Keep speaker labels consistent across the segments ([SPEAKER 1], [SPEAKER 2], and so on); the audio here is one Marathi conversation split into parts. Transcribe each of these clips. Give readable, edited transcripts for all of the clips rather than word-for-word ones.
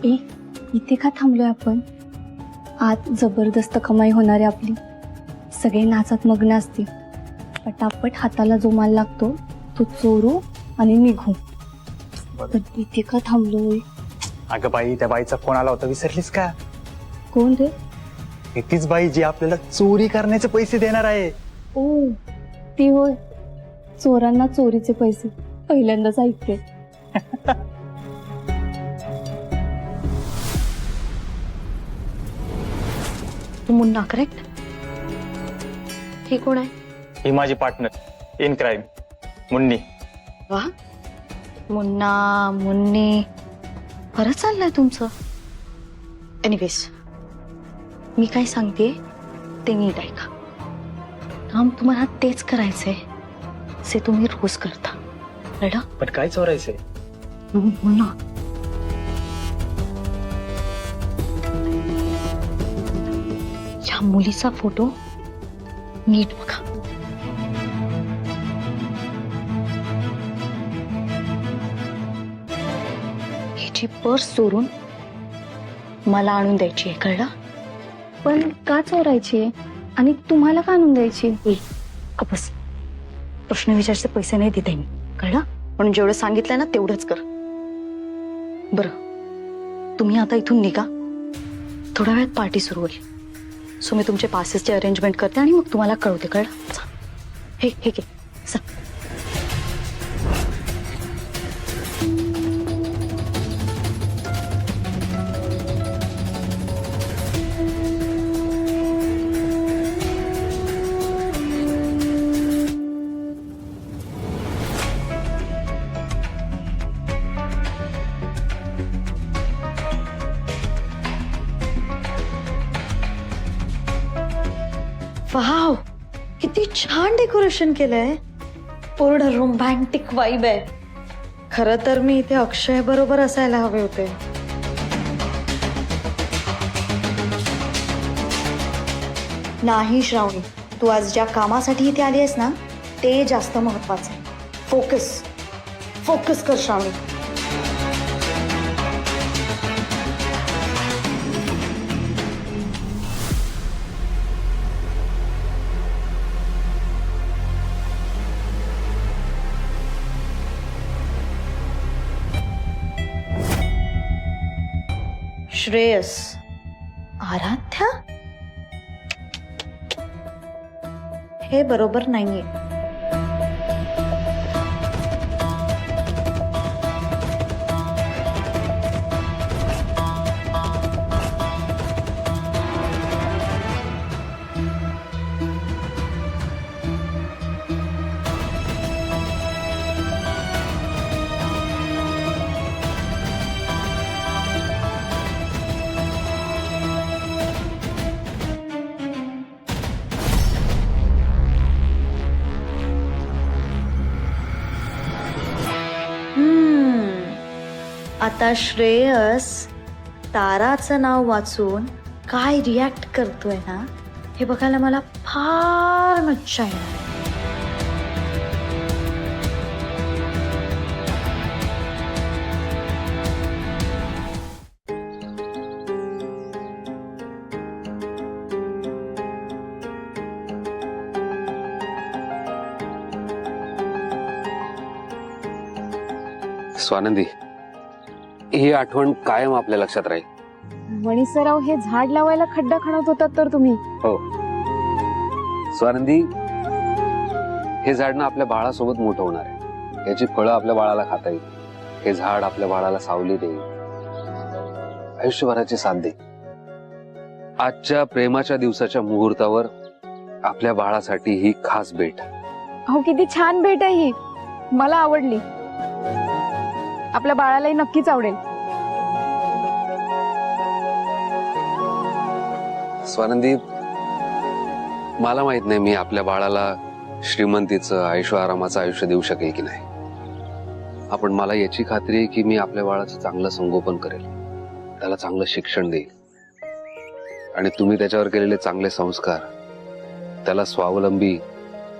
[SPEAKER 1] ए इथे का थांबलोय आपण? आज जबरदस्त कमाई होणार आहे आपली. सगळे नाचात मग्न असतील. पटापट हाताला जो माल लागतो तो चोरू आणि निघू. तर इथे का थांबलोय?
[SPEAKER 2] अगं बाई, त्या बाईचा फोन आला होता, विसरलीस का?
[SPEAKER 1] कोण रे?
[SPEAKER 2] ही तीच बाई जी आपल्याला चोरी करण्याचे पैसे देणार आहे.
[SPEAKER 1] ओ ती होय. चोरांना चोरीचे पैसे पहिल्यांदाच ऐकते.
[SPEAKER 3] मुन्ना करेक्ट? हे कोण आहे?
[SPEAKER 2] ही माझी पार्टनर इन क्राईम मुन्नी.
[SPEAKER 3] वा, मुन्ना मुन्नी बरं चाललंय तुमचं. एनिवेज, मी काय सांगते ते नीट ऐका. काम तुम्हाला तेच करायचंय जे तुम्ही रोज करता, कळलं?
[SPEAKER 2] पण काय चोरायचंय?
[SPEAKER 3] मुन्ना, या मुलीचा फोटो नीट बघा. हिची पर्स चोरून मला आणून द्यायची आहे, कळलं?
[SPEAKER 1] पण का चोरायची आणि तुम्हाला का आणून द्यायची?
[SPEAKER 3] बस, प्रश्न विचारचे पैसे नाही देते मी, कळलं? म्हणून जेवढं सांगितलंय ना तेवढंच कर. बरं, तुम्ही आता इथून निघा. थोड्या वेळात पार्टी सुरू होईल. सो मी तुमचे पासेसचे अरेंजमेंट करते आणि मग तुम्हाला कळवते, कळलं? चा. हे हे घे, चा. वाव, किती छान डेकोरेशन केलंय. पूर्ण रोमॅन्टिक वाइब आहे. खरं तर मी इथे अक्षय बरोबर असायला हवे होते. नाही श्रावणी, तू आज ज्या कामासाठी इथे आली आहेस ना ते जास्त महत्वाचं आहे. फोकस फोकस कर श्रावणी. श्रेयस, आराध्या, हे बरोबर नाहीये. आता श्रेयस ताराचं नाव वाचून काय रिॲक्ट करतोय ना हे बघायला मला फार मज्जा येणार.
[SPEAKER 4] स्वानंदी, ही आठवण कायम आपल्या लक्षात राहील.
[SPEAKER 1] मणिसराव हे झाड लावायला खड्डा खणत होतात तर तुम्ही?
[SPEAKER 4] हो स्वानंदी, हे झाड ना आपल्या बाळासोबत मोठं होणार आहे. याची फळं आपल्या बाळाला खाता येईल. हे झाड आपल्या बाळाला सावली देईल, आयुष्यभराची साथ देईल. आजच्या प्रेमाच्या दिवसाच्या मुहूर्तावर आपल्या बाळासाठी ही खास भेट.
[SPEAKER 1] अहो किती छान भेट आहे ही, मला आवडली. आपल्या बाळालाही नक्कीच आवडेल.
[SPEAKER 4] स्वानंदी, मला माहित नाही मी आपल्या बाळाला श्रीमंतीचं ऐशो आरामाचं आयुष्य देऊ शकेल की नाही. आपण मला याची खात्री आहे की मी आपल्या बाळाचं चांगलं संगोपन करेल, त्याला चांगलं शिक्षण देईल आणि तुम्ही त्याच्यावर केलेले चांगले संस्कार त्याला स्वावलंबी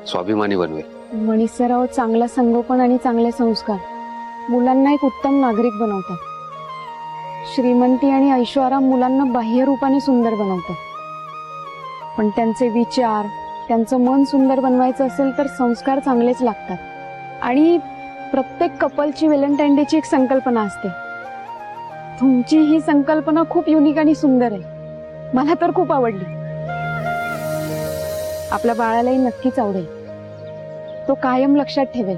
[SPEAKER 4] स्वाभिमानी बनवेल.
[SPEAKER 1] मणिसराव चांगला संगोपन आणि चांगले संस्कार मुलांना एक उत्तम नागरिक बनवतात. श्रीमंती आणि ऐश्वराम मुलांना बाह्य रूपाने सुंदर बनवतात, पण त्यांचे विचार, त्यांचं मन सुंदर बनवायचं असेल तर संस्कार चांगलेच लागतात. आणि प्रत्येक कपलची व्हॅलेंटाईन डेची एक संकल्पना असते. तुमची ही संकल्पना खूप युनिक आणि सुंदर आहे. मला तर खूप आवडली. आपल्या बाळालाही नक्कीच आवडेल. तो कायम लक्षात ठेवेल.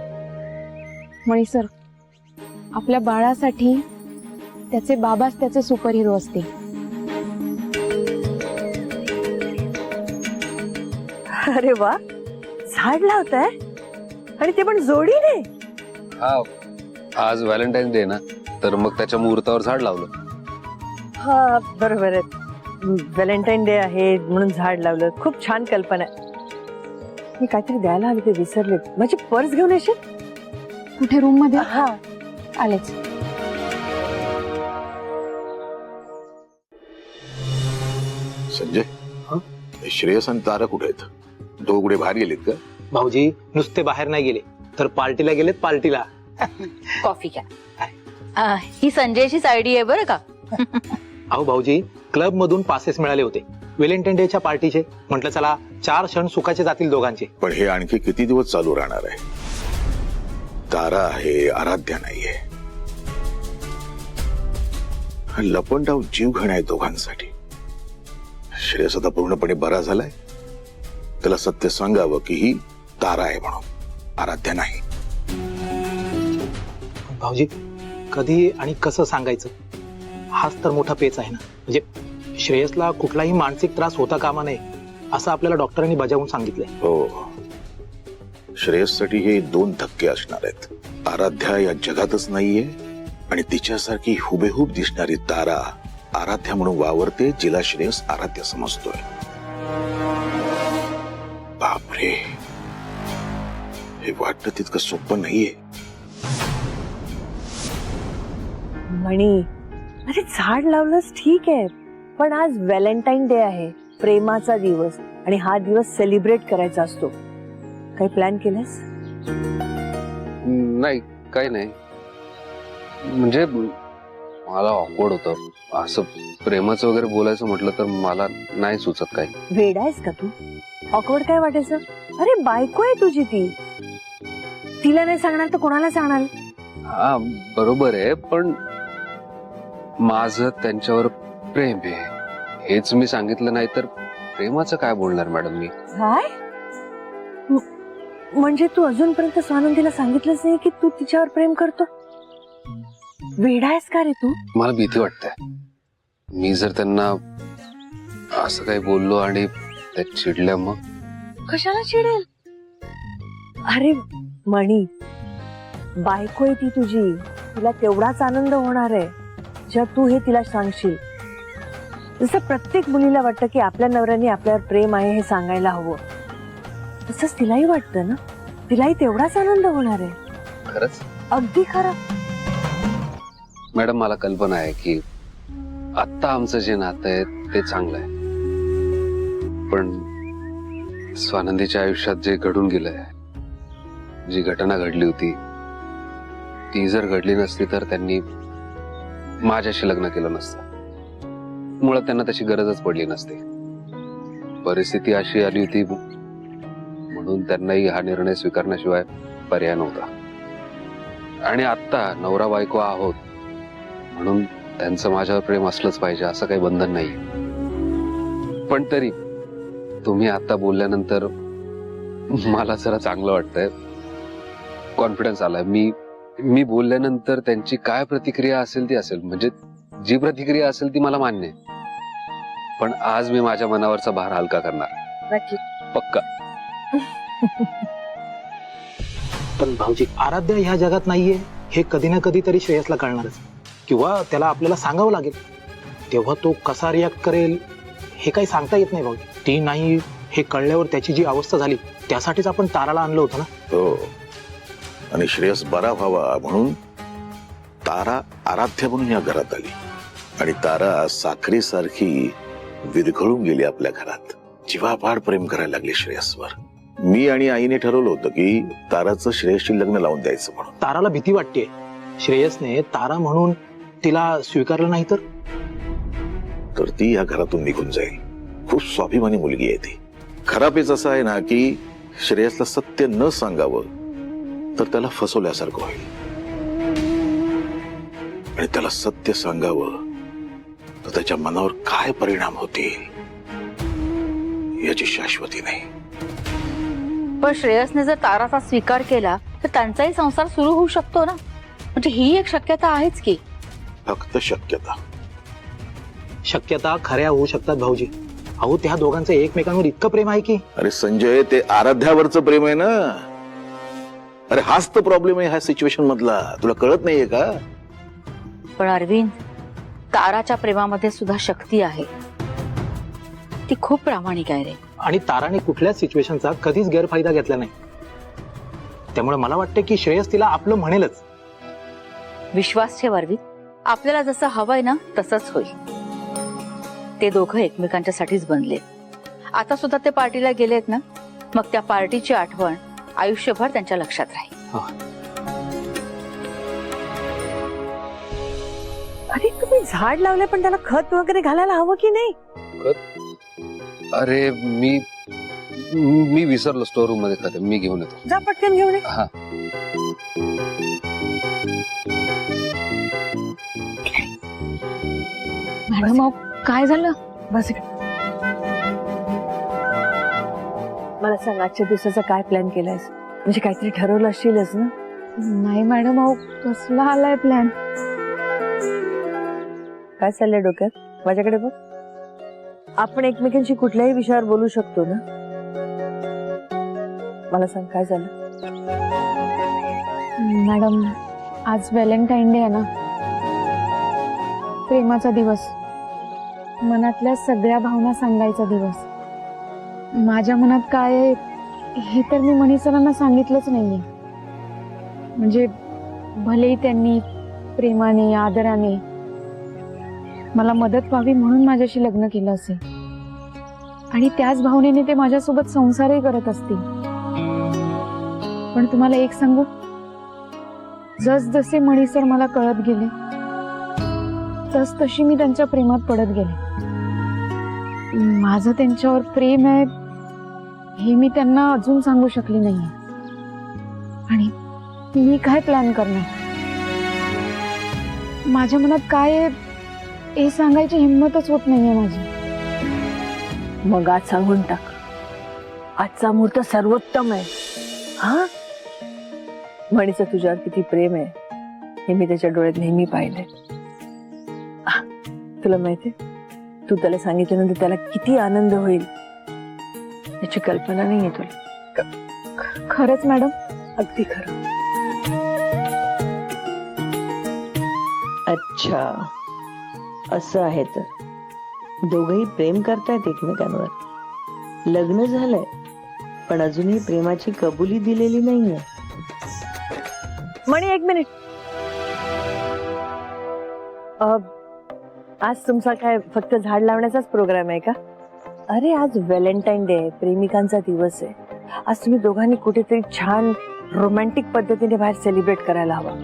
[SPEAKER 1] मणी सर, आपल्या बाळासाठी त्याचे बाबाच त्याचे सुपर हिरो असते.
[SPEAKER 3] अरे वा, झाड लावताय आणि ते पण जोडीने.
[SPEAKER 4] हा, आज व्हॅलेंटाईन डे ना, तर मग त्याच्या मुहूर्तावर झाड लावलं.
[SPEAKER 3] हा बरोबर आहे, व्हॅलेंटाईन डे आहे म्हणून झाड लावलं. खूप छान कल्पना आहे. मी काहीतरी द्यायला हवी, ते विसरले. माझी पर्स घेऊन येशील?
[SPEAKER 1] कुठे रूम मध्ये?
[SPEAKER 3] हा
[SPEAKER 1] आलेच.
[SPEAKER 5] संजय, श्रेयस आणि तारा कुठे आहेत? दोघे बाहेर गेलेत का?
[SPEAKER 2] भाऊजी नुसते बाहेर नाही गेले तर पार्टीला गेलेत. पार्टीला
[SPEAKER 6] कॉफी घ्या. ही संजयचीच आयडी आहे बरं का.
[SPEAKER 2] अहो भाऊजी, क्लब मधून पासेस मिळाले होते व्हॅलेंटाईन डेच्या पार्टीचे. म्हटलं चला 4 क्षण सुखाचे जातील दोघांचे.
[SPEAKER 5] पण हे आणखी किती दिवस चालू राहणार आहे? तारा आहे, आराध्या नाहीये. हा लपंडाव जीव घण आहे दोघांसाठी. श्रेयस आता पूर्णपणे बरा झालाय. त्याला सत्य सांगावं की ही तारा आहे म्हणून, आराध्या नाही.
[SPEAKER 2] भाऊजी, कधी आणि कसं सांगायचं हाच तर मोठा पेच आहे ना. म्हणजे श्रेयसला कुठलाही मानसिक त्रास होता कामा नये असं आपल्याला डॉक्टरांनी बजावून सांगितलंय.
[SPEAKER 5] हो, श्रेयससाठी हे 2 धक्के असणार आहेत. आराध्या या जगातच नाहीये आणि तिच्यासारखी हुबेहूब दिसणारी तारा आराध्या म्हणून वावरते, जिला श्रेयस आराध्या समजतोय. बापरे, हे वाटतं तितकं सोपं नाहीये.
[SPEAKER 3] म्हणी, अरे झाड लावलंच ठीक आहे, पण आज व्हॅलेंटाईन डे आहे, प्रेमाचा दिवस, आणि हा दिवस सेलिब्रेट करायचा असतो. काही प्लॅन केलंस?
[SPEAKER 4] नाही, काही नाही. म्हणजे मला ऑकवर्ड होतं असं प्रेमाचं वगैरे बोलायचं म्हटलं तर मला नाही सुचत काही.
[SPEAKER 3] वेडा आहेस का तू? ऑकवर्ड काय वाटायचं? अरे बायको आहे तुझी ती. तिला नाही सांगणार तर कोणाला सांगणार?
[SPEAKER 4] हा बरोबर आहे, पण माझं त्यांच्यावर प्रेम आहे हेच मी सांगितलं नाही तर प्रेमाचं काय बोलणार मॅडम मी.
[SPEAKER 3] काय म्हणजे तू अजूनपर्यंत स्वानंदीला सांगितलंच नाही की तू तिच्यावर प्रेम करतो? वेडा आहेस का रे तू?
[SPEAKER 4] मला भीती वाटते, मी जर त्यांना असं काही बोललो आणि त्या चिडल्या मग.
[SPEAKER 3] कशाला चिडेल? अरे मणी, बायको आहे ती तुझी, तिला तेवढाच आनंद होणार आहे जेव्हा तू हे तिला सांगशील. जसं प्रत्येक मुलीला वाटतं की आपल्या नवऱ्याने आपल्यावर प्रेम आहे हे सांगायला हवं, तसंच तिलाही वाटतं ना. तिलाही तेवढाच आनंद होणार आहे.
[SPEAKER 4] खरंच?
[SPEAKER 3] अगदी खरं.
[SPEAKER 4] मॅडम, मला कल्पना आहे की आता आमचं जे नातं आहे ते चांगलं आहे, पण स्वानंदीच्या आयुष्यात जे घडून गेलंय, जी घटना घडली होती ती जर घडली नसती तर त्यांनी माझ्याशी लग्न केलं नसतं. मुळात त्यांना त्याची गरजच पडली नसती. परिस्थिती अशी आली होती म्हणून त्यांनाही हा निर्णय स्वीकारण्याशिवाय पर्याय नव्हता. आणि आता नवरा बायको आहोत म्हणून त्यांचं माझ्यावर प्रेम असलंच पाहिजे असं काही बंधन नाही. पण तरी तुम्ही आता बोलल्यानंतर मला जरा चांगलं वाटतंय, कॉन्फिडन्स आलाय. मी बोलल्यानंतर त्यांची काय प्रतिक्रिया असेल ती असेल, म्हणजे जी प्रतिक्रिया असेल ती मला मान्य आहे, पण आज मी माझ्या मनावरचा भार हलका करणार.
[SPEAKER 3] नक्की.
[SPEAKER 4] पक्का.
[SPEAKER 2] पण भाऊजी, आराध्या ह्या जगात नाहीये हे कधी ना कधी तरी श्रेयसला कळणारच, किंवा त्याला आपल्याला सांगावं लागेल. तेव्हा तो कसा रिॲक्ट करेल हे काही सांगता येत नाही भाऊजी. ती नाही हे कळल्यावर त्याची जी अवस्था झाली त्यासाठीच आपण ताराला आणलं होतं ना.
[SPEAKER 5] हो, आणि श्रेयस बरा व्हावा म्हणून तारा आराध्या म्हणून या घरात आली, आणि तारा साखरेसारखी विरघळून गेली आपल्या घरात. जीवापाड प्रेम करायला लागली श्रेयसवर. मी आणि आईने ठरवलं होतं की ताराचं श्रेयसशी लग्न लावून द्यायचं म्हणून.
[SPEAKER 2] ताराला भीती वाटते श्रेयसने तारा म्हणून तिला स्वीकारलं नाही
[SPEAKER 5] तर ती या घरातून निघून जाईल. खूप स्वाभिमानी मुलगी आहे ती. खराबच असं आहे ना की श्रेयसला सत्य न सांगावं तर त्याला फसवल्यासारखं होईल, आणि त्याला सत्य सांगावं तर त्याच्या मनावर काय परिणाम होतील याची शाश्वती नाही.
[SPEAKER 6] पण श्रेयसने जर ताराचा स्वीकार केला तर त्यांचाही संसार सुरू होऊ शकतो ना. म्हणजे ही एक शक्यता आहेच की.
[SPEAKER 5] फक्त शक्यता.
[SPEAKER 2] शक्यता खऱ्या होऊ शकतात भाऊजी. अहो त्या दोघांचं एकमेकांवर इतकं प्रेम आहे की.
[SPEAKER 5] अरे संजय, ते आराध्यावरचं प्रेम आहे ना. अरे हाच तर प्रॉब्लेम आहे ह्या सिच्युएशन मधला. तुला कळत नाहीये का?
[SPEAKER 6] पण अरविंद, ताराच्या प्रेमामध्ये सुद्धा शक्ती आहे. ती खूप प्रामाणिक आहे रे.
[SPEAKER 2] आणि ताराने कुठल्याच सिच्युएशनचा कधीच गैरफायदा घेतला नाही. त्यामुळे मला वाटतं की श्रेयस तिला आपलं म्हणेलच.
[SPEAKER 6] विश्वास ठेव अरविंद, आपल्याला जसं हवंय ना तसंच होईल. ते दोघं एकमेकांच्या साठीच बनले. आता सुद्धा ते पार्टीला गेलेत ना, मग त्या पार्टीची आठवण आयुष्यभर त्यांच्या लक्षात राहील.
[SPEAKER 3] अरे तुम्ही झाड लावले पण त्याला खत वगैरे घालायला हवं की नाही?
[SPEAKER 4] अरे मी विसरलो स्टोर रूम मध्ये खाते. मी घेऊन येतो.
[SPEAKER 3] जा पटकन घेऊन ये.
[SPEAKER 4] हा.
[SPEAKER 1] मॅडम अहो, काय झालं?
[SPEAKER 3] बस इकडे. मला सांग, आजच्या दिवसाचा काय प्लॅन केलायस? म्हणजे काहीतरी ठरवलं असशीलच ना?
[SPEAKER 1] नाही मॅडम अहो, कसला आलाय प्लॅन?
[SPEAKER 3] काय चाललंय डोक्यात? माझ्याकडे बघ. आपण एकमेकांशी कुठल्याही विषयावर बोलू शकतो ना? मला सांग काय झालं?
[SPEAKER 1] मॅडम, आज व्हॅलेंटाईन डे आहे ना, प्रेमाचा दिवस, मनातल्या सगळ्या भावना सांगायचा दिवस. माझ्या मनात काय आहे हे तर मी मणी सरांना सांगितलंच नाहीये. म्हणजे भलेही त्यांनी प्रेमाने आदराने मला मदत व्हावी म्हणून माझ्याशी लग्न केलं असेल, आणि त्याच भावनेने ते माझ्यासोबत संसारही करत असतील. पण तुम्हाला एक सांगू, जसजसे मणी सर मला कळत गेले तस तशी मी त्यांच्या प्रेमात पडत गेले. माझं त्यांच्यावर प्रेम आहे हे मी त्यांना अजून सांगू शकले नाहीये. आणि मी काय प्लॅन करणार? माझ्या मनात काय आहे हे सांगायची हिंमतच होत नाहीये माझी.
[SPEAKER 3] मग आज सांगून टाक. आजचा मुहूर्त सर्वोत्तम आहे. हा, म्हणीचं तुझ्यावर किती प्रेम आहे हे मी त्याच्या डोळ्यात नेहमी पाहिलंय. तुला माहितीये, तू त्याला सांगितल्यानंतर त्याला किती आनंद होईल याची कल्पना नाहीये तुला.
[SPEAKER 1] खरंच मॅडम?
[SPEAKER 3] अगदी खरं.
[SPEAKER 7] अच्छा, असं आहे तर. दोघही प्रेम करतायत एकमेकांवर. लग्न झालंय पण अजूनही प्रेमाची कबुली दिलेली नाहीये.
[SPEAKER 3] मणी, एक मिनिट. आज तुमचा काय फक्त झाड लावण्याचाच प्रोग्राम आहे का? अरे आज व्हॅलेंटाईन डे आहे, प्रेमिकांचा दिवस आहे. आज तुम्ही दोघांनी कुठेतरी छान रोमॅन्टिक पद्धतीने बाहेर सेलिब्रेट करायला हवं.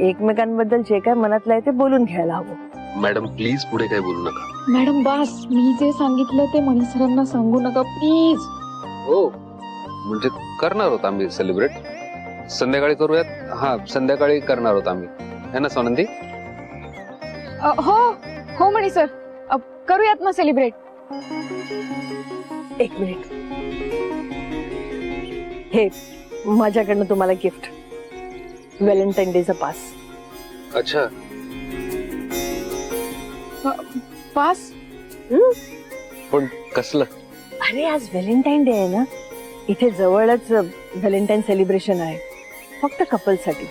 [SPEAKER 3] एकमेकांबद्दल जे काय मनातलं आहे ते बोलून घ्यायला हवं.
[SPEAKER 4] मॅडम प्लीज पुढे काय बोलू नका.
[SPEAKER 1] मॅडम बस, मी जे सांगितलं ते मणी सरांना सांगू नका प्लीज.
[SPEAKER 4] हो, म्हणजे करणार होत आम्ही सेलिब्रेट. संध्याकाळी करूयात. हा, संध्याकाळी करणार होत आम्ही, है ना सोनंदी?
[SPEAKER 1] हो हो मणी सर, करूयात ना सेलिब्रेट.
[SPEAKER 3] एक मिनिट. हे माझ्याकडनं तुम्हाला गिफ्ट, व्हॅलेंटाईन डेचा पास.
[SPEAKER 4] अच्छा,
[SPEAKER 1] पास?
[SPEAKER 4] पण कसलं?
[SPEAKER 3] अरे आज व्हॅलेंटाईन डे आहे ना, इथे जवळच व्हॅलेंटाईन सेलिब्रेशन आहे फक्त कपलसाठी.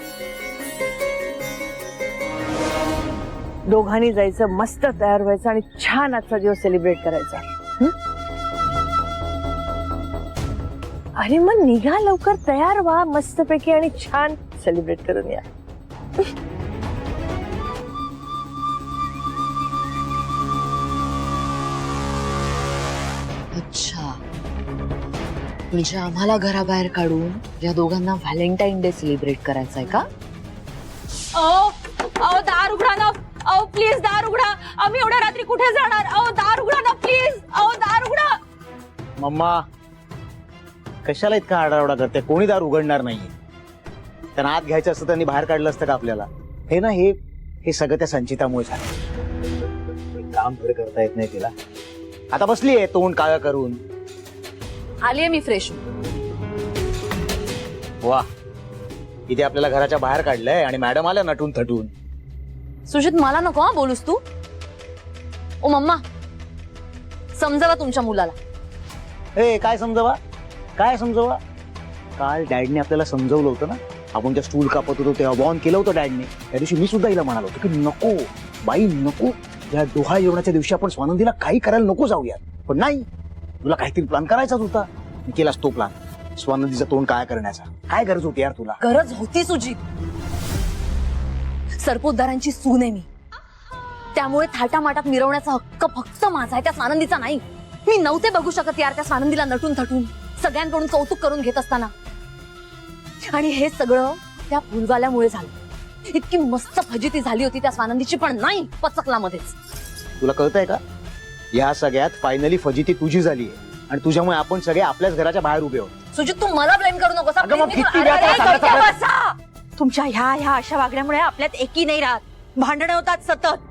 [SPEAKER 3] दोघांनी जायचं, मस्त तयार व्हायचं आणि छान आजचा दिवस सेलिब्रेट करायचा. अरे मग निघा लवकर, तयार व्हा मस्तपैकी आणि छान सेलिब्रेट करून या.
[SPEAKER 8] अच्छा, म्हणजे आम्हाला घराबाहेर काढून या दोघांना व्हॅलेंटाईन डे सेलिब्रेट करायचा आहे का?
[SPEAKER 6] अहो दार उघडा ना, अहो प्लीज दार उघडा, आम्ही एवढ्या रात्री कुठे जाणार, अहो दार उघडा ना प्लीज, अहो दार उघडा.
[SPEAKER 9] मम्मा कशाला इतका आडावडा करते? कोणी दार उघडणार नाहीये. त्यांना आत घ्यायचं असतं त्यांनी बाहेर काढलं असतं का आपल्याला? हे ना हे सगळं त्या संचितामुळे झालं. काम घर करता येत नाही तिला. आता बसली आहे तोंड काळं करून.
[SPEAKER 6] आलीये मी फ्रेश.
[SPEAKER 9] वा, इथे आपल्याला घराच्या बाहेर काढलंय आणि मॅडम आल्या नटून थटून.
[SPEAKER 8] सुजित मला नको हा बोलूस तू. ओ मम्मा समजावा तुमच्या मुलाला.
[SPEAKER 9] ए काय समजवा, काय समजवा? काल डॅडने आपल्याला समजवलं होतं ना, आपण त्या स्टूल कापत होतो तेव्हा वॉर्न केलं होतं डॅडने. त्या दिवशी मी सुद्धा हिला म्हणालो होतो की नको बाई नको, या डोहाळ जेवणाच्या दिवशी आपण स्वानंदीला काही करायला नको जाऊयात. पण नाही, तुला काहीतरी प्लॅन करायचाच होता. मी केलास तो प्लॅन, स्वानंदीचं तोंड काय करण्याचा. काय गरज होती यार तुला?
[SPEAKER 8] गरज होती सुजित. सरपोतदारांची सून आहे मी, त्यामुळे थाटामाटात मिरवण्याचा हक्क फक्त माझा आहे, त्या स्वानंदीचा नाही. मी नव्हते बघू शकत यार त्या स्वानंदीला नटून थटून सगळ्यांकडून कौतुक करून घेत असताना. आणि हे सगळं त्या फुलवाल्यामुळे झालं. इतकी मस्त फजिती झाली होती त्या स्वानंदीची, पण नाही, पचकला मध्येच.
[SPEAKER 9] तुला कळतंय का? या सगळ्यात फायनली फजिती तुझी झालीये आणि तुझ्यामुळे आपण सगळे आपल्याच घराच्या बाहेर उभे आहोत.
[SPEAKER 8] सुजित तू मला ब्लेम करू नकोस.
[SPEAKER 9] अगं मग किती
[SPEAKER 6] अरे,
[SPEAKER 9] वेळा तुला
[SPEAKER 6] अरे,
[SPEAKER 9] सांगायचं?
[SPEAKER 6] गप्प बसा. तुमच्या ह्या अशा वागण्यामुळे आपल्यात एकी नाही राहत, भांडणं होतात सतत.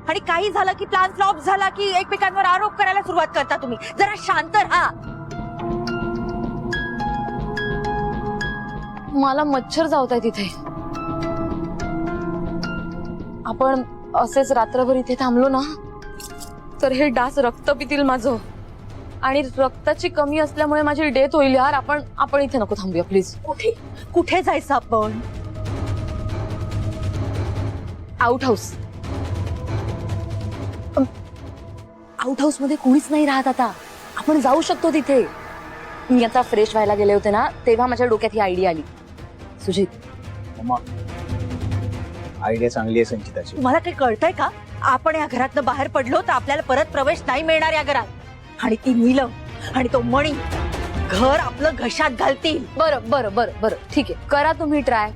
[SPEAKER 6] आणि काही झालं की प्लॅन फ्लॉप झाला की एकमेकांवर आरोप करायला सुरुवात करता तुम्ही. जरा शांत राहा.
[SPEAKER 8] मला मच्छर चावताय तिथे. आपण असेच रात्रभर इथे थांबलो ना तर हे डास रक्त पितील माझं, आणि रक्ताची कमी असल्यामुळे माझी डेथ होईल यार. आपण इथे नको थांबूया प्लीज.
[SPEAKER 6] कुठे जायचं आपण?
[SPEAKER 8] Out house. आउट हाऊस मध्ये कोणीच नाही राहत आता. आपण जाऊ शकतो तिथे. मी आता फ्रेश व्हायला गेले होते ना तेव्हा माझ्या डोक्यात ही आयडिया आली. सुजित
[SPEAKER 9] मम्मा, आयडिया चांगली आहे संचिताची.
[SPEAKER 6] तुम्हाला काही कळतंय का? आपण या घरातनं बाहेर पडलो तर आपल्याला परत प्रवेश नाही मिळणार या घरात. आणि ती नीलम आणि तो मणी घर आपलं घशात घालतील.
[SPEAKER 8] बरं बरं बरं बरं ठीक आहे, करा तुम्ही ट्राय.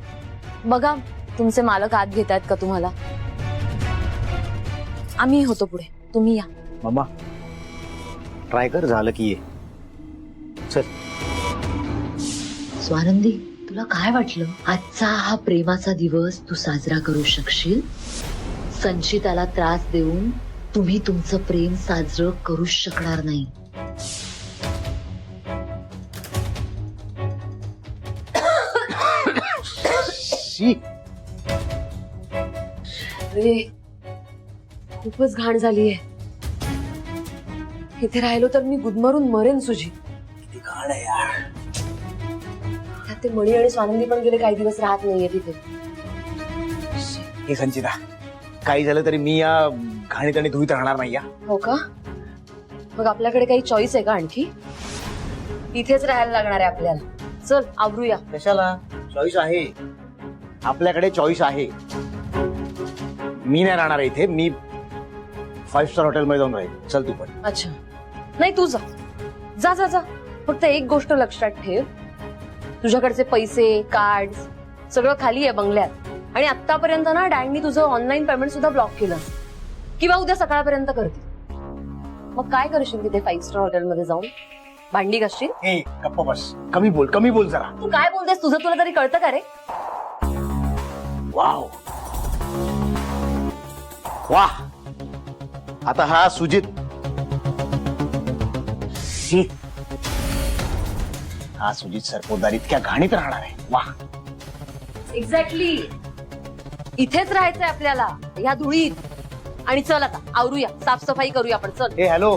[SPEAKER 8] बघा तुमचे मालक आत घेत आहेत का तुम्हाला. आम्ही होतो पुढे, तुम्ही या.
[SPEAKER 9] मम्मा ट्राय कर, झालं की ये. चल.
[SPEAKER 8] स्वानंदी तुला काय वाटलं आजचा हा प्रेमाचा दिवस तू साजरा करू शकशील? संचिताला त्रास देऊन तुम्ही तुमचं प्रेम साजरं करू शकणार नाही.
[SPEAKER 9] शी.
[SPEAKER 8] अरे खूपच घाण झालीये. इथे राहिलो तर मी गुदमरून मरेन सुजी.
[SPEAKER 9] किती घाण आहे यार.
[SPEAKER 8] त्यात ते मणी आणि स्वानंदी पण गेले काही दिवस राहत नाहीये तिथे.
[SPEAKER 9] हे संचिता, काही झालं तरी मी या घाणीत आणि धुईत राहणार नाही या.
[SPEAKER 8] हो का? मग आपल्याकडे काही चॉईस आहे का आणखी? इथेच राहायला लागणार आहे आपल्याला. चल आवरूया.
[SPEAKER 9] कशाला? चॉईस आहे आपल्याकडे, चॉईस आहे. मी नाही राहणार इथे, मी 5 स्टार हॉटेलमध्ये जाऊन राहील. चल तू पण.
[SPEAKER 8] अच्छा नाही तू जा जा जा जा. फक्त एक गोष्ट लक्षात ठेव, तुझ्याकडचे पैसे कार्ड सगळं खाली आहे बंगल्यात. आणि आतापर्यंत ना डॅडनी तुझं ऑनलाईन पेमेंट सुद्धा ब्लॉक केलं, किंवा उद्या सकाळपर्यंत करतील. मग काय करशील तिथे 5 स्टार हॉटेलमध्ये जाऊन? भांडी घासशील?
[SPEAKER 9] ए गप्प बस, कमी बोल जरा.
[SPEAKER 8] तू काय बोलतेस? तुझं तुला तरी कळतं का रे?
[SPEAKER 9] वाव वाह. आता हा सुजित, शी. हा सुजित सरपोतदार इतक्या घाणीत राहणार आहे. वाह.
[SPEAKER 8] एक्झॅक्टली. इथेच राहायचंय आपल्याला या धुळीत. आणि चल आता आवरूया, साफसफाई करूया आपण. चल.
[SPEAKER 9] ए हॅलो,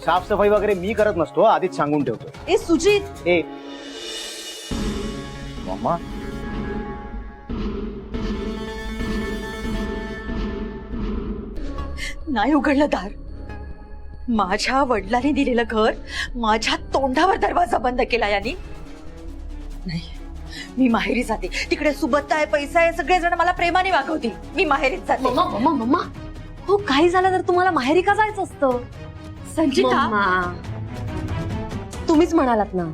[SPEAKER 9] साफसफाई वगैरे मी करत नसतो, आधीच सांगून ठेवतो.
[SPEAKER 8] ए सुजित.
[SPEAKER 9] ए मम्मा,
[SPEAKER 6] नाही उघडलं दार. माझ्या वडिलांनी दिलेलं घर, माझ्या तोंडावर दरवाजा बंद केला यांनी. नाही, मी माहेरी जाते. तिकडे सुबत्ता आहे, पैसा आहे, सगळेजण मला प्रेमाने वागवतील. मी माहेरीच जाते.
[SPEAKER 8] मम्मा मम्मा मम्मा, हो काही झालं तर तुम्हाला माहेरी का जायचं असतं?
[SPEAKER 6] संचिता,
[SPEAKER 8] तुम्हीच म्हणालात ना,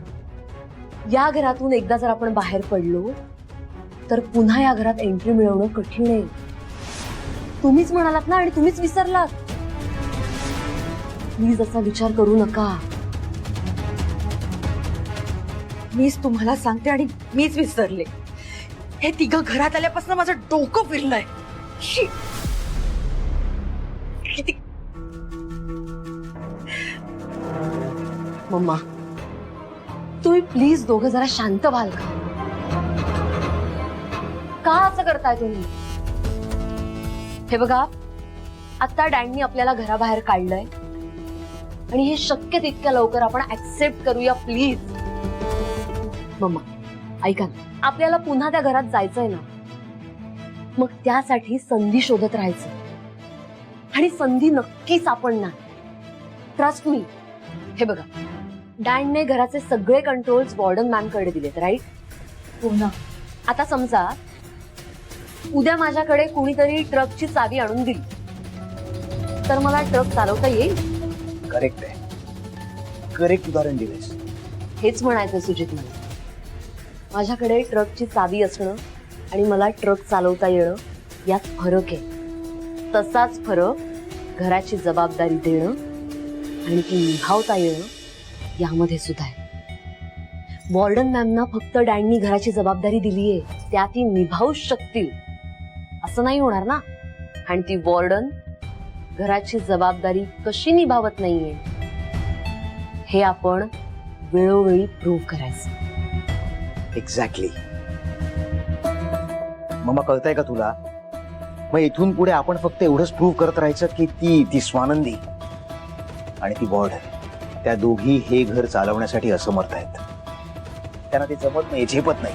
[SPEAKER 8] या घरातून एकदा जर आपण बाहेर पडलो तर पुन्हा या घरात एंट्री मिळवणं कठीण आहे. तुम्हीच म्हणालात ना आणि तुम्हीच विसरलात. प्लीज असा विचार करू नका.
[SPEAKER 3] मीच तुम्हाला सांगते आणि मीच विसरले. हे तिघं घरात आल्यापासून माझं डोकं फिरलंय. शी. किती
[SPEAKER 8] मम्मा, तुम्ही प्लीज दोघं जरा शांत व्हाल का? का असं करताय तुम्ही? हे बघा, आता डॅडनी आपल्याला घराबाहेर काढलंय आणि हे शक्य तितक्या लवकर आपण ऍक्सेप्ट करूया प्लीज. मम्मा ऐका ना, आपल्याला पुन्हा त्या घरात जायचंय ना, मग त्यासाठी संधी शोधत राहायचं आणि संधी नक्की सापडणार. Trust me. हे बघा, डॅनने घराचे सगळे कंट्रोल्स वॉर्डन मॅम कडे दिलेत, राईट? पुन्हा आता समजा उद्या माझ्याकडे कुणीतरी ट्रकची चावी आणून दिली, तर मला ट्रक चालवता येईल?
[SPEAKER 9] करेक्ट आहे. करेक्ट उदाहरण दिलेस.
[SPEAKER 8] हेच म्हणायचं सुजित मला. माझ्याकडे ट्रकची चावी असणं आणि मला ट्रक चालवता येणं यात फरक आहे. तसाच फरक घराची जबाबदारी देणं आणि ती निभावता येणं यामध्ये सुद्धा आहे. वॉर्डन मॅमना फक्त डॅननी घराची जबाबदारी दिलीये, त्या ती निभावू शकतील असं नाही होणार ना. आणि ती वॉर्डन घराची जबाबदारी कशी निभावत नाहीये हे आपण वेळोवेळी प्रूव्ह करायचं.
[SPEAKER 9] एक्झॅक्टली. मम्मा, कळतंय का तुला? मग इथून पुढे आपण फक्त एवढंच प्रूव्ह करत राहायचं की ती स्वानंदी आणि ती वॉर्डन, त्या दोघी हे घर चालवण्यासाठी असमर्थ आहेत. त्यांना ते जमत नाही, झेपत नाही.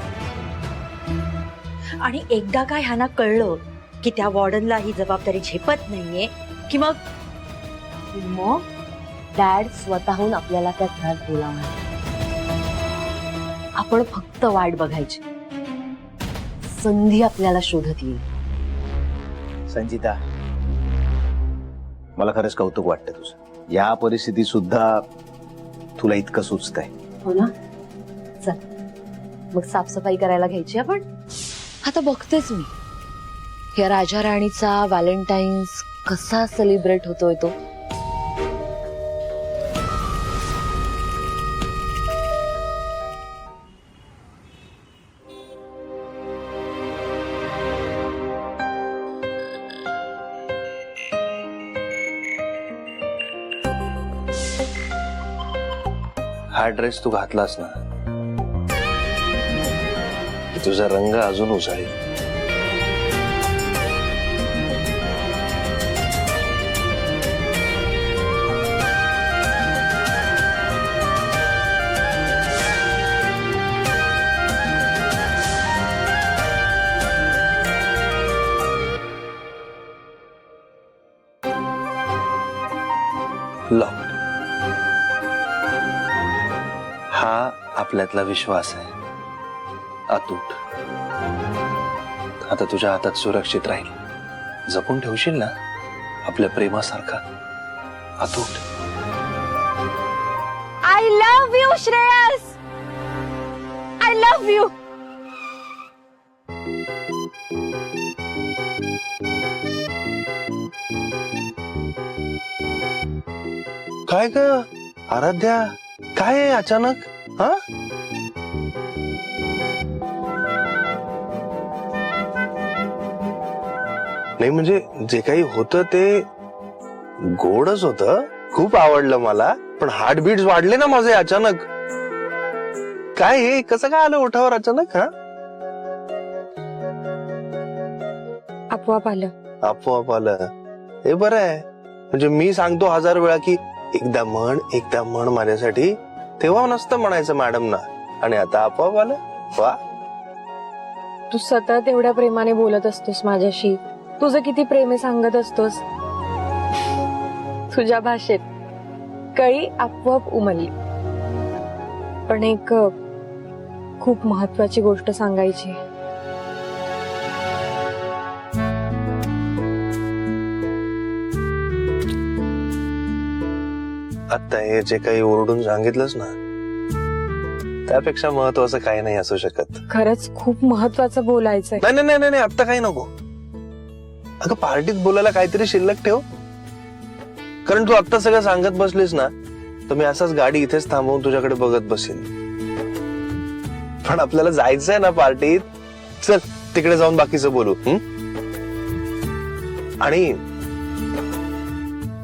[SPEAKER 3] आणि एकदा काय ह्यांना कळलं की त्या वॉर्डनला ही जबाबदारी झेपत नाहीये की मग
[SPEAKER 8] डॅड स्वतःहून आपल्याला त्या घरात बोलावणार. आपण फक्त वाट बघायची. संधी आपल्याला शोधत येईल.
[SPEAKER 9] संजिता, मला खरंच कौतुक वाटतं तुझं. या परिस्थितीत सुद्धा तुला इतकं सुचतंय.
[SPEAKER 8] हो ना? चल मग साफसफाई करायला घ्यायची आपण. आता बघतेच मी या राजा राणीचा व्हॅलेंटाईन्स कसा सेलिब्रेट होतोय तो.
[SPEAKER 10] हा ड्रेस तू घातलास ना की तुझा रंग अजून उजळेल. लॉक. हा आपल्यातला विश्वास आहे, अतूट. आता तुझ्या हातात सुरक्षित राहील. जपून ठेवशील ना आपल्या प्रेमासारखा अतूट.
[SPEAKER 8] I love you Shreyas. I love you.
[SPEAKER 10] काय ग आराध्या, काय आहे अचानक? हा, नाही म्हणजे जे काही होतं ते गोडच होतं, खूप आवडलं मला. पण हार्टबीट्स वाढले ना माझे अचानक. काय हे कसं काय आलं ओठावर अचानक? हा,
[SPEAKER 3] आपोआप आलं.
[SPEAKER 10] आपोआप आलं हे बरं आहे. म्हणजे मी सांगतो 1000 वेळा की एकदा म्हण माझ्यासाठी, तेव्हा नसतं म्हणायचं मॅडम ना, आणि आता आपोआप आलं. वा,
[SPEAKER 11] तू सतत एवढ्या प्रेमाने बोलत असतोस माझ्याशी. तुझं किती प्रेम आहे सांगत असतोस. तुझ्या भाषेत कळी आपोआप उमलली. पण एक खूप महत्वाची गोष्ट सांगायची.
[SPEAKER 10] आता हे जे काही ओरडून सांगितलंस ना त्यापेक्षा महत्वाचं काही नाही असू शकत.
[SPEAKER 11] खरंच खूप महत्वाचं बोलायचंय.
[SPEAKER 10] नाही नाही नाही नाही, आता काही नको. अगं पार्टीत बोलायला काहीतरी शिल्लक ठेव. कारण तू आता सगळं सांगत बसलीस ना, तर मी असाच गाडी इथेच थांबवून तुझ्याकडे बघत बसेन. पण आपल्याला जायचंय ना पार्टीत. चल तिकडे जाऊन बाकीचं बोलू. आणि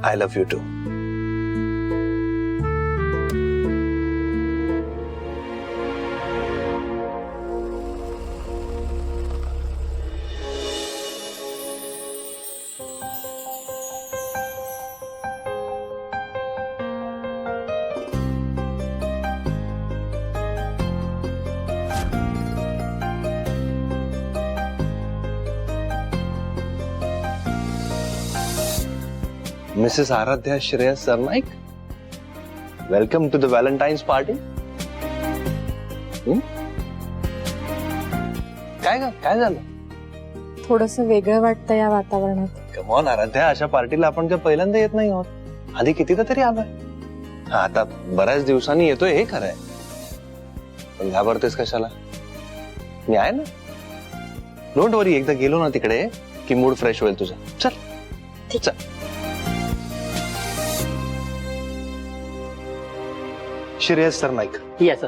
[SPEAKER 10] I love you too. Mrs Aaradhya Shreyas Sarnaik, welcome to the Valentine's party. काय ग, काय झालं?
[SPEAKER 11] थोडस वेगळं वाटतं या वातावरणात.
[SPEAKER 10] कमॉन आराध्या, अशा पार्टीला आपण काय पहिल्यांदा येत नाही आहोत. आधी कितीदा तरी आलोय. हा, आता बऱ्याच दिवसांनी येतोय हे खरंय, पण घाबरतेस कशाला? मी आहे ना. डोंट वरी, एकदा गेलो ना तिकडे की मूड फ्रेश होईल तुझा. चल चल. Shreyas Sarnaik.
[SPEAKER 2] Yes sir.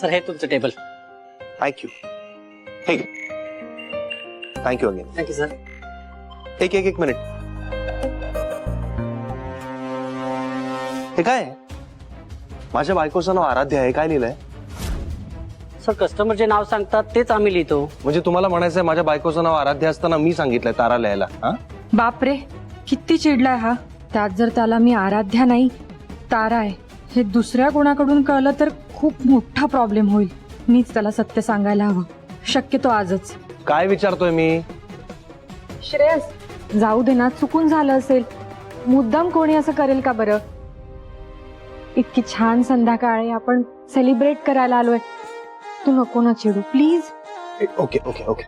[SPEAKER 12] Sir हे तुमचं टेबल.
[SPEAKER 10] थँक्यू. हे थँक्यू अगेन.
[SPEAKER 12] Thank you sir.
[SPEAKER 10] एक मिनिट. हे काय आहे? माझ्या बायकोचं नाव आराध्या आहे. काय लिहिलंय?
[SPEAKER 12] सर कस्टमर जे नाव सांगतात तेच आम्ही लिहितो.
[SPEAKER 10] म्हणजे तुम्हाला म्हणायचंय माझ्या बायकोचं नाव आराध्या असताना मी सांगितलंय तारा लिहायला? हा,
[SPEAKER 11] बापरे, किती चिडलाय हा. त्यात जर त्याला मी आराध्या नाही तारा आहे हे दुसऱ्या कोणाकडून कळलं तर खूप मोठा प्रॉब्लेम होईल. मीच त्याला सत्य सांगायला हवं, शक्यतो आजच.
[SPEAKER 10] काय विचारतोय मी?
[SPEAKER 11] श्रेयस, जाऊ दे ना, चुकून झालं असेल. मुद्दाम कोणी असं करेल का बरं? इतकी छान संध्याकाळी आपण सेलिब्रेट करायला आलोय. तू नको ना चिडू please.
[SPEAKER 10] Okay okay okay.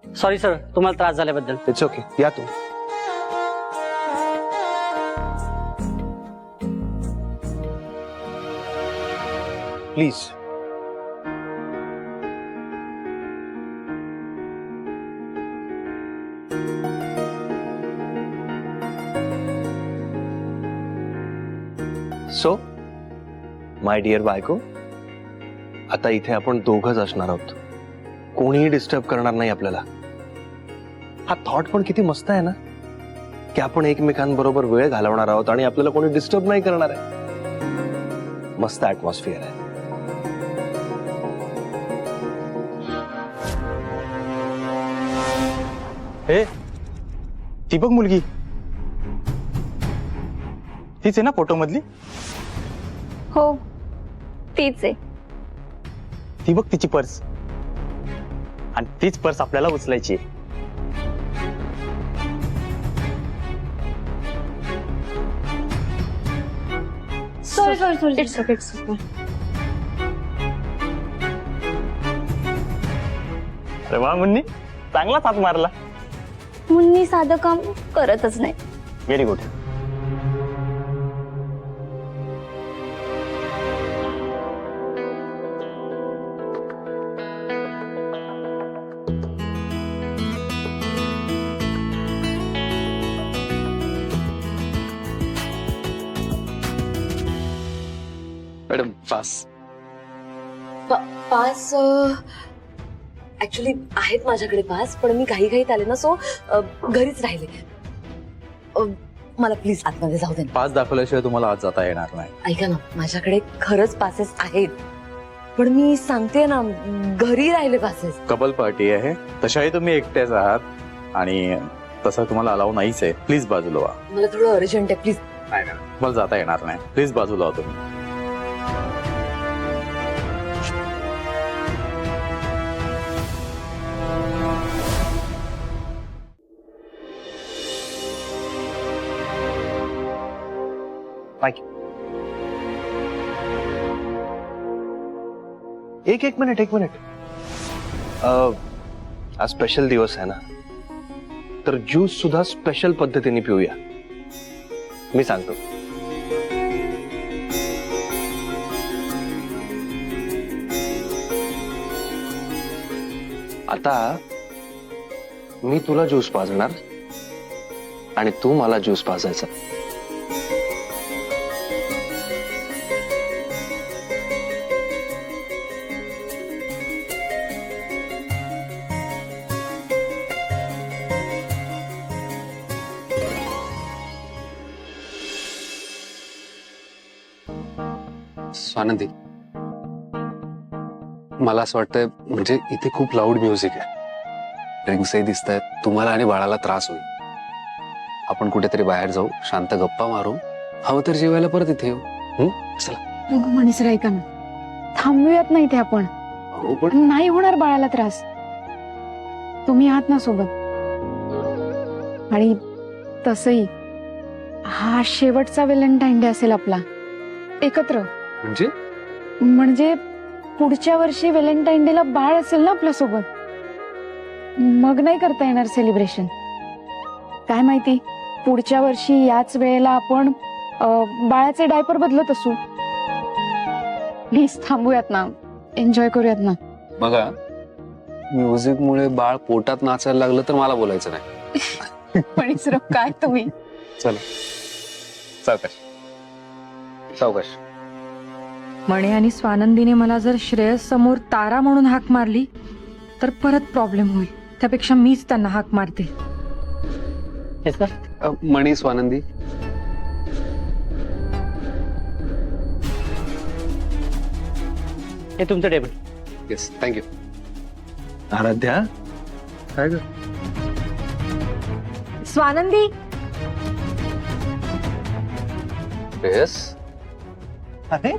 [SPEAKER 12] Sorry sir तुम्हाला त्रास झाल्याबद्दल.
[SPEAKER 10] It's okay. या तू. प्लीज. सो माय डिअर बायको, आता इथे आपण दोघंच असणार आहोत. कोणीही डिस्टर्ब करणार नाही आपल्याला. हा थॉट पण किती मस्त आहे ना, की आपण एकमेकांबरोबर वेळ घालवणार आहोत आणि आपल्याला कोणी डिस्टर्ब नाही करणार आहे. मस्त ऍटमॉस्फिअर आहे.
[SPEAKER 2] हे ती बघ मुलगी, तीच आहे ना फोटो मधली?
[SPEAKER 1] हो तीच आहे.
[SPEAKER 2] ती बघ तिची पर्स, आणि तीच पर्स आपल्याला उचलायची आहे.
[SPEAKER 1] सॉरी.
[SPEAKER 2] अरे वा मुन्नी, चांगला हात मारला.
[SPEAKER 1] मुन्नी साधं काम करतच नाही.
[SPEAKER 2] Very good.
[SPEAKER 4] Madam pass.
[SPEAKER 8] Pass actually आहेत माझ्याकडे पास, पण मी घाईघाईत आले ना, सो घरीच राहिले. मला प्लीज आतमध्ये जाऊ दे.
[SPEAKER 4] पास दाखवल्याशिवाय तुम्हाला आज जाता येणार नाही.
[SPEAKER 8] ऐका ना, माझ्याकडे खरंच पासेस आहेत, पण मी सांगते ना, घरी राहिले पासेस.
[SPEAKER 4] कपल पार्टी आहे, तशाही तुम्ही एकट्याच आहात आणि तसं तुम्हाला अलाव नाहीच आहे. प्लीज बाजूला व्हा.
[SPEAKER 8] मला थोडं अर्जंट आहे, प्लीज.
[SPEAKER 4] नाही तुम्हाला जाता येणार नाही. प्लीज बाजूला व्हा तुम्ही.
[SPEAKER 10] थँक्यू. एक मिनिट. आज स्पेशल दिवस आहे ना, तर ज्यूस सुद्धा स्पेशल पद्धतीने पिऊया. मी सांगतो. आता मी तुला ज्यूस पाजणार आणि तू मला ज्यूस पाजायचा.
[SPEAKER 4] स्वानंदी, मला असं वाटतंय म्हणजे इथे खूप लाऊड म्युझिक आहे, ड्रिंक्सही दिसत आहेत, तुम्हाला आणि बाळाला त्रास होईल. आपण कुठेतरी बाहेर जाऊ, शांत गप्पा मारू, हवं तर जेवायला परत इथे येऊ. चला.
[SPEAKER 11] मनीसर ऐका ना, थांबूयात नाही ते आपण.
[SPEAKER 4] हो पण
[SPEAKER 11] नाही होणार बाळाला त्रास. तुम्ही आहात ना सोबत. आणि तसही हा शेवटचा व्हॅलेंटाईन डे असेल आपला एकत्र. म्हणजे पुढच्या वर्षी व्हॅलेंटाईन डेला बाळ असेल ना आपल्या सोबत, मग नाही करता येणार सेलिब्रेशन. काय माहिती पुढच्या वर्षी याच वेळेला आपण बाळाचे डायपर बदलत असू. प्लीज थांबूयात ना, एन्जॉय करूयात ना.
[SPEAKER 4] बघा, म्युझिक मुळे बाळ पोटात नाचायला लागलं तर मला बोलायचं नाही.
[SPEAKER 11] पण सर काय तुम्ही.
[SPEAKER 4] चला सावकाश सावकाश.
[SPEAKER 11] मणे आणि स्वानंदीने मला जर श्रेयस समोर तारा म्हणून हाक मारली तर परत प्रॉब्लेम होईल. त्यापेक्षा मीच त्यांना हाक मारते.
[SPEAKER 4] मणी, स्वानंदी,
[SPEAKER 12] हे तुमचं टेबल.
[SPEAKER 4] Yes, thank you.
[SPEAKER 10] आराध्या, काय ग?
[SPEAKER 11] स्वानंदी,
[SPEAKER 4] येस.
[SPEAKER 10] अरे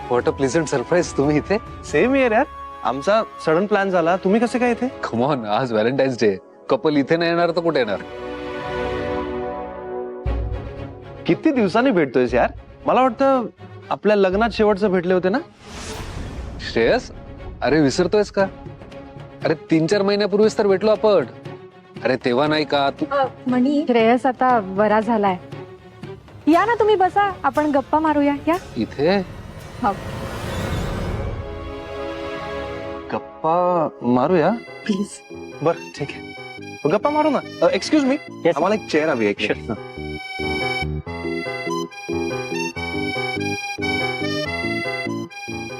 [SPEAKER 4] व्हॉट अ प्लीझंट सरप्राईज, तुम्ही इथे.
[SPEAKER 10] सेम इयर यार. आमचा सडन प्लॅन झाला, तुम्ही कसे काय इथे?
[SPEAKER 4] कम ऑन, आज व्हॅलेंटाईन्स डे. कपल इथे नाही येणार तर कुठे येणार?
[SPEAKER 10] किती दिवसांनी भेटतोयस यार. मला वाटतं आपल्या लग्नात शेवटचं भेटले होते ना.
[SPEAKER 4] श्रेयस, अरे विसरतोयस का? अरे 3-4 महिन्यापूर्वीच तर भेटलो आपण. अरे तेव्हा नाही का तू?
[SPEAKER 11] मणी, श्रेयस आता बरा झालाय. या ना तुम्ही, बसा, आपण गप्पा मारूया. या
[SPEAKER 4] इथे.
[SPEAKER 10] गप्पा मारूया
[SPEAKER 11] प्लीज.
[SPEAKER 10] बर ठीक आहे, गप्पा मारू ना. एक्सक्यूज मी, आम्हाला एक चेअर हवी आहे.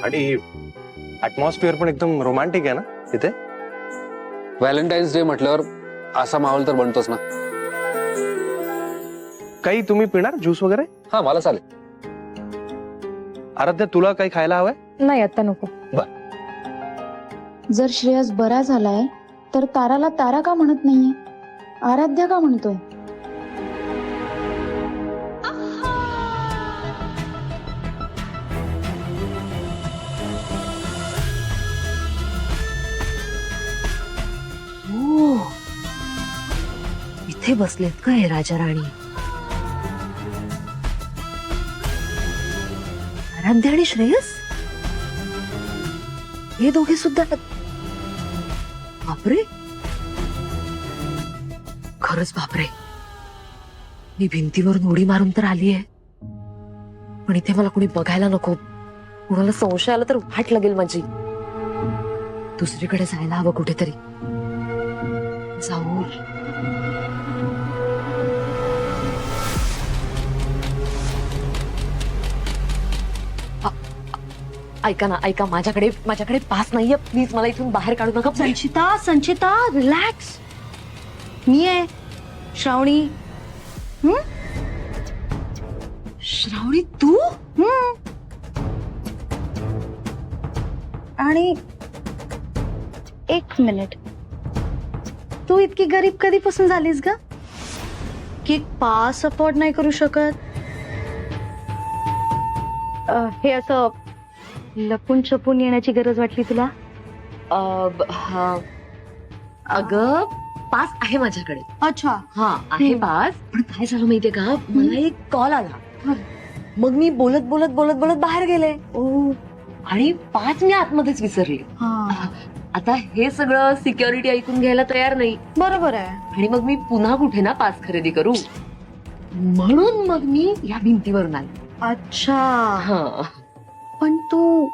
[SPEAKER 10] आणि ऍटमॉस्फिअर पण एकदम रोमॅन्टिक आहे ना इथे.
[SPEAKER 4] व्हॅलेंटाईन्स डे म्हटल्यावर असा माहोल तर बनतोच ना.
[SPEAKER 10] काही तुम्ही पिणार ज्यूस वगैरे?
[SPEAKER 4] हा, मला चालेल.
[SPEAKER 10] आराध्या, तुला काही खायला हवंय?
[SPEAKER 11] नाही, आता नको.
[SPEAKER 1] जर श्रेयस बरा झालाय तर ताराला तारा का म्हणत नाहीये, आराध्या का म्हणतोय?
[SPEAKER 3] हो, इथे बसलेत का हे राजा राणी? आराध्या आणि श्रेयस, हे दोघे सुद्धा. बापरे, खरंच बापरे. मी भिंतीवरून उडी मारून तर आलीये, पण इथे मला कोणी बघायला नको. कुणाला संशय आला तर वाट लागेल माझी. दुसरीकडे जायला हवं कुठेतरी. जाऊ. ऐका ना, ऐका, माझ्याकडे पास नाहीये. प्लीज मला इथून बाहेर काढू नका.
[SPEAKER 1] संचिता रिलॅक्स. मी आहे श्रावणी.
[SPEAKER 3] श्रावणी, तू?
[SPEAKER 1] आणि एक मिनिट, तू इतकी गरीब कधीपासून झालीस ग की पास अफोर्ड नाही करू शकत? हे असं लपून छपून येण्याची गरज वाटली तुला?
[SPEAKER 3] अगं, पास आहे माझ्याकडे.
[SPEAKER 1] अच्छा.
[SPEAKER 3] हा, आहे पास. पण काय झालं माहितीये का, मला एक कॉल आला. मग मी बोलत बोलत बोलत बोलत बाहेर गेले. आणि पास मी आतमध्येच विसरले.
[SPEAKER 8] आता हे सगळं सिक्युरिटी ऐकून घ्यायला तयार नाही.
[SPEAKER 1] बरोबर आहे.
[SPEAKER 8] आणि मग मी पुन्हा कुठे ना पास खरेदी करू, म्हणून मग मी या भिंतीवरून आले.
[SPEAKER 1] अच्छा,
[SPEAKER 8] हा,
[SPEAKER 1] पण तू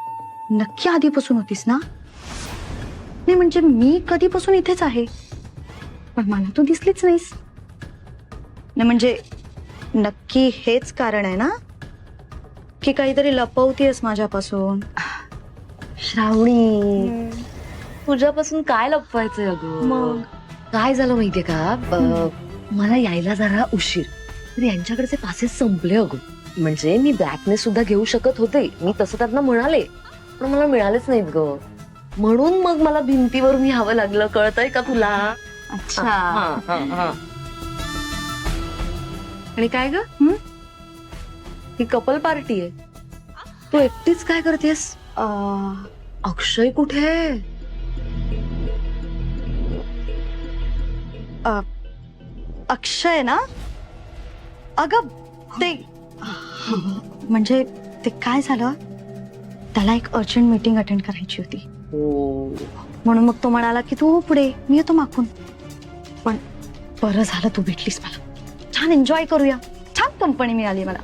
[SPEAKER 1] नक्की आधीपासून होतीस ना? नाही म्हणजे मी कधीपासून इथेच आहे, पण मला तू दिसलीच नाहीस. नाही म्हणजे नक्की हेच कारण आहे ना की काहीतरी लपवतीयस माझ्यापासून?
[SPEAKER 8] श्रावणी, तुझ्यापासून काय लपवायचंय अगं?
[SPEAKER 1] मग?
[SPEAKER 8] काय झालं माहितीये का, मला यायला जरा उशीर, तर यांच्याकडचे पासेस संपले अगं. म्हणजे मी ब्लॅकने सुद्धा घेऊ शकत होते, मी तसं त्यांना म्हणाले, पण मला मिळालेच नाहीत ग. म्हणून मग मला भिंतीवरून यावं लागलं, कळतंय का तुला?
[SPEAKER 1] अच्छा.
[SPEAKER 8] हा. आणि काय ग, ही कपल पार्टी आहे, तू एकटीच काय करतेस? अक्षय कुठे?
[SPEAKER 1] अक्षय ना? अगं ते म्हणजे ते काय झालं, त्याला एक अर्जंट मीटिंग अटेंड करायची होती, म्हणून मग तो म्हणाला की तू पुढे, मी येतो मागून. पण बरं झालं तू भेटलीस मला, छान एन्जॉय करूया, छान कंपनी मिळाली मला.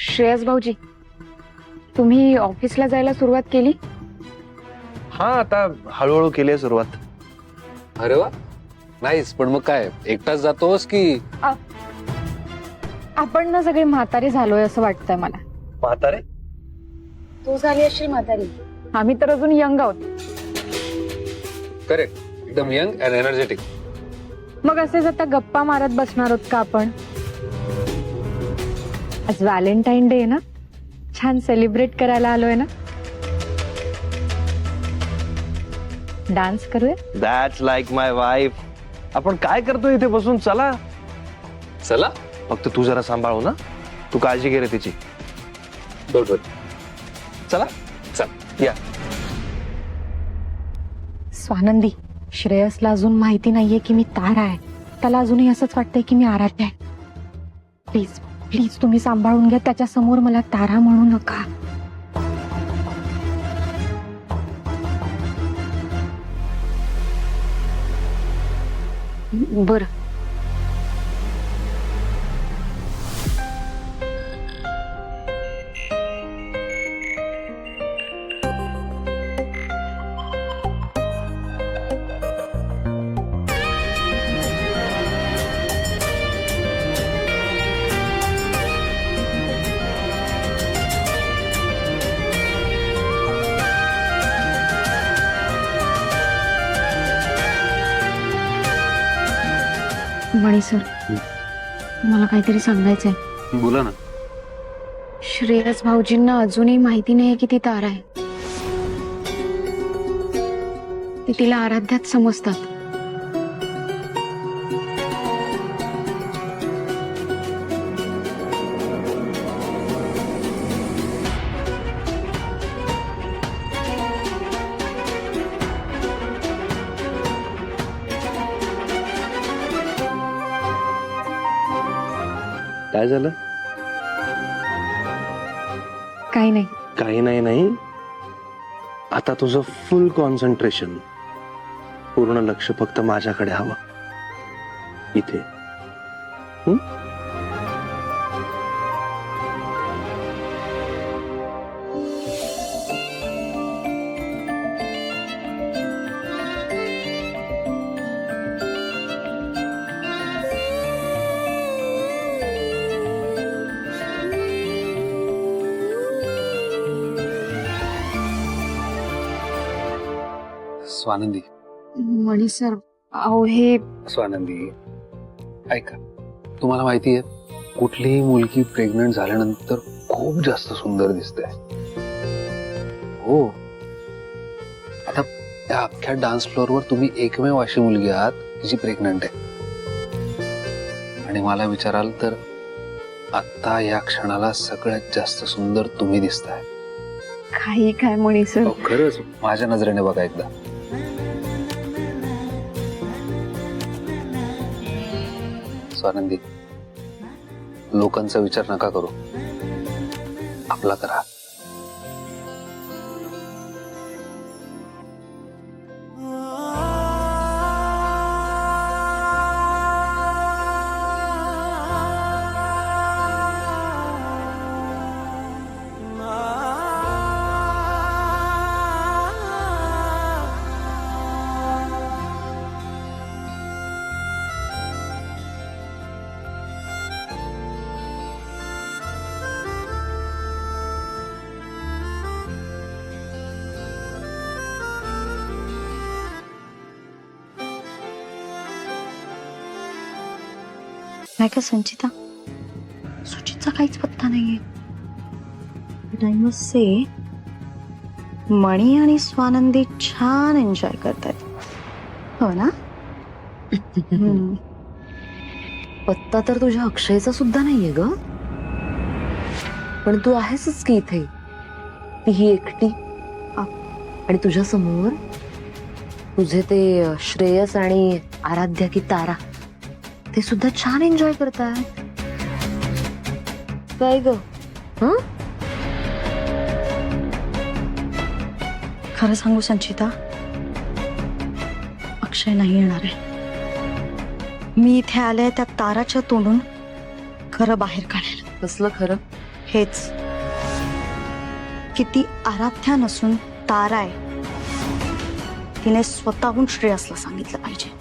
[SPEAKER 11] श्रेयस भाऊजी, तुम्ही ऑफिसला जायला सुरुवात केली?
[SPEAKER 10] हा, आता हळूहळू केली आहे सुरुवात.
[SPEAKER 4] अरे वा, नाहीच. पण मग काय एकटाच जातोस की?
[SPEAKER 11] आपण ना सगळे म्हातारे झालोय असं वाटतंय मला.
[SPEAKER 10] म्हातारे?
[SPEAKER 11] तू झाली असेल म्हातारी, आम्ही तर अजून यंग आहोत.
[SPEAKER 4] करेक्ट, एकदम यंग अँड एनर्जेटिक.
[SPEAKER 11] मग असेच आता गप्पा मारत बसणार आहोत का आपण? आज व्हॅलेंटाईन डे ना, छान सेलिब्रेट करायला आलोय ना. डान्स करूया?
[SPEAKER 10] That's like my wife. आपण काय करतोय इथे बसून? चला
[SPEAKER 4] चला.
[SPEAKER 10] फक्त तू जरा सांभाळू ना, तू काळजी घे रे तिची.
[SPEAKER 4] बरोबर.
[SPEAKER 10] चला
[SPEAKER 4] चल या.
[SPEAKER 11] स्वानंदी, श्रेयसला अजून माहिती नाहीये की मी तारा आहे. त्याला अजूनही असंच वाटतंय की मी आराध्य आहे. प्लीज प्लीज तुम्ही सांभाळून घ्या, त्याच्या समोर मला तारा म्हणू नका. बरं. मणी सर, मला काहीतरी सांगायचंय.
[SPEAKER 4] बोला ना.
[SPEAKER 11] श्रेयस भाऊजींना अजूनही माहिती नाहीये की ती तारा आहे. ते तिला आराध्यात समजतात.
[SPEAKER 10] काय झालं?
[SPEAKER 11] काही नाही.
[SPEAKER 10] काही नाही. आता तुझं फुल कॉन्सन्ट्रेशन, पूर्ण लक्ष फक्त माझ्याकडे हवं, इथे.
[SPEAKER 4] स्वानंदी.
[SPEAKER 11] मणी सर, अहो हे
[SPEAKER 4] स्वानंदी ऐका, तुम्हाला माहितीये कुठलीही मुलगी प्रेग्नंट झाल्यानंतर खूप जास्त सुंदर दिसते. हो, आता त्या अख्ख्या डान्स फ्लोअरवर तुम्ही एकमेव अशी मुलगी आहात जी प्रेग्नंट आहे. आणि मला विचाराल तर आता या क्षणाला सगळ्यात जास्त सुंदर तुम्ही दिसताय.
[SPEAKER 11] काही काय मणी सर.
[SPEAKER 4] खरंच, माझ्या नजरेने बघा एकदा. स्वानंदी, लोकांचा विचार नका करू, आपला करा.
[SPEAKER 1] नाही का संचिता, सुचितचा काहीच पत्ता नाहीये. बट आय मस्ट से मणी आणि स्वानंदी छान एन्जॉय करतायत, हो ना?
[SPEAKER 3] पत्ता तर तुझ्या अक्षयचा सुद्धा नाहीये ग, पण तू आहेसच की इथे, तीही एकटी. आणि तुझ्या समोर तुझे ते श्रेयस आणि आराध्या की तारा, ते सुद्धा छान एन्जॉय करतात. काय ग?
[SPEAKER 1] खरं सांगू संचिता, अक्षय नाही येणार आहे. मी इथे आले त्या ताराच्या तोंडून खरं बाहेर काढायला.
[SPEAKER 3] कसलं खरं?
[SPEAKER 1] हेच किती आराध्या नसून तारा आहे, तिने स्वतःहून श्रेयसला सांगितलं पाहिजे.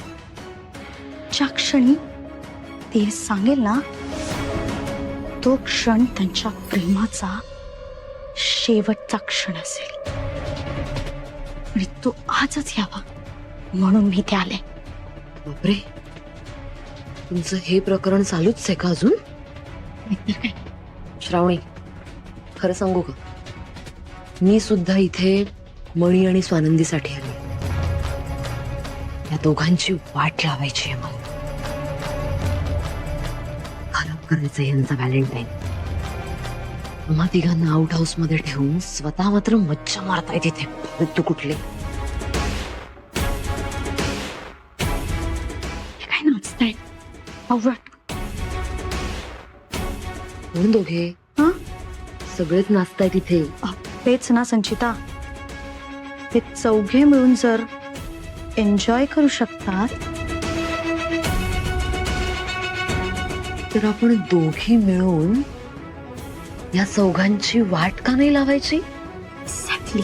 [SPEAKER 1] ज्या क्षणी ती हे सांगेल ना, तो क्षण त्यांच्या प्रेमाचा शेवटचा क्षण असेल. आणि तो आजच यावा म्हणून मी ते आले.
[SPEAKER 3] बापरे, तुमचं हे प्रकरण चालूच आहे का अजून?
[SPEAKER 1] नाहीतर काय.
[SPEAKER 3] श्रावणी, खरं सांगू का, मी सुद्धा इथे मणी आणि स्वानंदीसाठी आले. या दोघांची वाट लावायची आहे मला. खराब करायचं यांचा व्हॅलेंटाईन. मग तिघांना आउट हाऊस मध्ये ठेवून स्वतः मात्र मज्जा मारताय तिथे. तू कुठले?
[SPEAKER 1] हे काय नाचताय? आवडत.
[SPEAKER 3] कोण दोघे?
[SPEAKER 1] हा?
[SPEAKER 3] सगळेच नाचताय तिथे.
[SPEAKER 1] तेच ना संचिता, ते चौघे मिळून जर एन्जॉय करू शकतात,
[SPEAKER 3] तर आपण दोघी मिळून या चौघांची वाट का नाही लावायची?
[SPEAKER 1] एक्झॅक्टली.